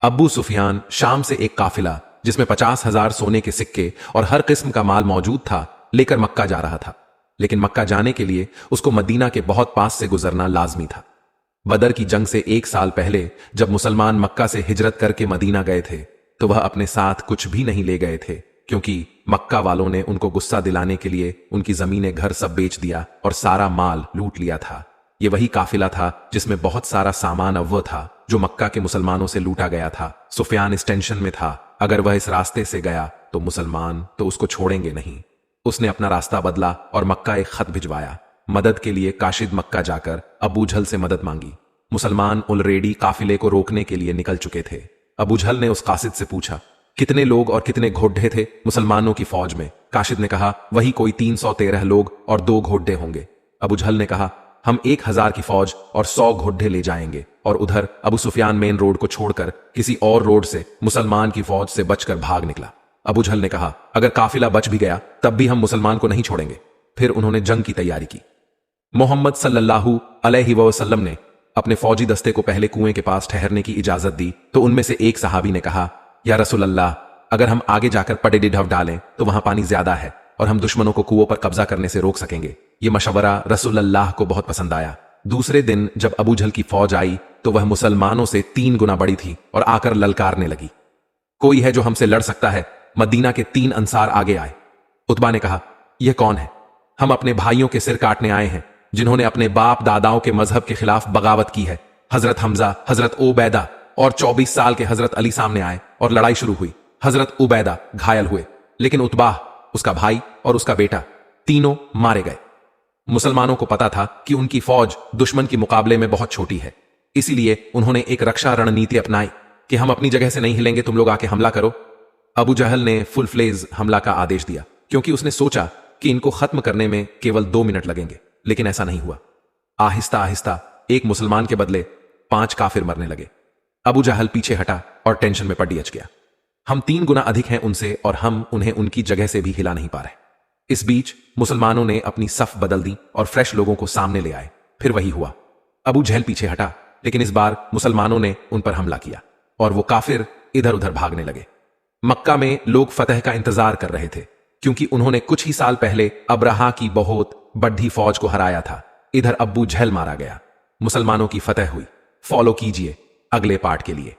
अब्बू सुफियान शाम से एक काफिला जिसमें 50,000 सोने के सिक्के और हर किस्म का माल मौजूद था लेकर मक्का जा रहा था। लेकिन मक्का जाने के लिए उसको मदीना के बहुत पास से गुजरना लाजमी था। बदर की जंग से 1 साल पहले जब मुसलमान मक्का से हिजरत करके मदीना गए थे तो वह अपने साथ कुछ भी नहीं ले गए थे, क्योंकि मक्का वालों ने उनको गुस्सा दिलाने के लिए उनकी जमीनें घर सब बेच दिया और सारा माल लूट लिया था। ये वही काफिला था जिसमें बहुत सारा सामान अव्वल था जो मक्का के मुसलमानों से लूटा गया था। सुफियान इस टेंशन में था, अगर वह इस रास्ते से गया तो मुसलमान तो उसको छोड़ेंगे नहीं। उसने अपना रास्ता बदला और मक्का एक खत भिजवाया। मदद के लिए काशिद मक्का जाकर अबू झल से मदद मांगी। मुसलमान ऑलरेडी काफिले को रोकने के लिए निकल चुके थे। अबू झल ने उस कासिद से पूछा, कितने लोग और कितने घोड़े थे मुसलमानों की फौज में? काशिद ने कहा, वही कोई 313 लोग और 2 घोड़े होंगे। अबू झल ने कहा, हम 1000 की फौज और 100 घोड़े ले जाएंगे। और उधर अबू सुफियान मेन रोड को छोड़कर किसी और रोड से मुसलमान की फौज से बचकर भाग निकला। अबू झल ने कहा, अगर काफिला बच भी गया तब भी हम मुसलमान को नहीं छोड़ेंगे। फिर उन्होंने जंग की तैयारी की। मोहम्मद सल्लल्लाहु अलैहि वसल्लम ने अपने फौजी दस्ते को पहले कुएं के पास ठहरने की इजाजत दी तो उनमें से एक सहाबी ने कहा, या रसूल अल्लाह, अगर हम आगे जाकर पटे ढव डालें तो वहां पानी ज्यादा है और हम दुश्मनों को कुओं पर कब्जा करने से रोक सकेंगे। ये मशवरा रसूल अल्लाह को बहुत पसंद आया। दूसरे दिन जब अबू झल की फौज आई तो वह मुसलमानों से 3 गुना बड़ी थी और आकर ललकारने लगी, कोई है जो हमसे लड़ सकता है? मदीना के 3 अंसार आगे आए। उतबा ने कहा, यह कौन है? हम अपने भाइयों के सिर काटने आए हैं जिन्होंने अपने बाप दादाओं के मजहब के खिलाफ बगावत की है। हजरत हमजा, हजरत उबैदा और 24 साल के हजरत अली सामने आए और लड़ाई शुरू हुई। हजरत उबैदा घायल हुए, लेकिन उतबा, उसका भाई और उसका बेटा तीनों मारे गए। मुसलमानों को पता था कि उनकी फौज दुश्मन के मुकाबले में बहुत छोटी है, इसीलिए उन्होंने एक रक्षा रणनीति अपनाई कि हम अपनी जगह से नहीं हिलेंगे, तुम लोग आके हमला करो। अबू जहल ने फुल फ्लेज हमला का आदेश दिया क्योंकि उसने सोचा कि इनको खत्म करने में केवल 2 मिनट लगेंगे, लेकिन ऐसा नहीं हुआ। आहिस्ता आहिस्ता एक मुसलमान के बदले 5 काफिर मरने लगे। अबू जहल पीछे हटा और टेंशन में पड़ गया। हम 3 गुना अधिक हैं उनसे और हम उन्हें उनकी जगह से भी हिला नहीं पा रहे। इस बीच मुसलमानों ने अपनी सफ बदल दी और फ्रेश लोगों को सामने ले आए। फिर वही हुआ, अबू जहल पीछे हटा, लेकिन इस बार मुसलमानों ने उन पर हमला किया और वो काफिर इधर उधर भागने लगे। मक्का में लोग फतह का इंतजार कर रहे थे क्योंकि उन्होंने कुछ ही साल पहले अब्राहा की बहुत बड़ी फौज को हराया था। इधर अबू जहल मारा गया, मुसलमानों की फतह हुई। फॉलो कीजिए अगले पार्ट के लिए।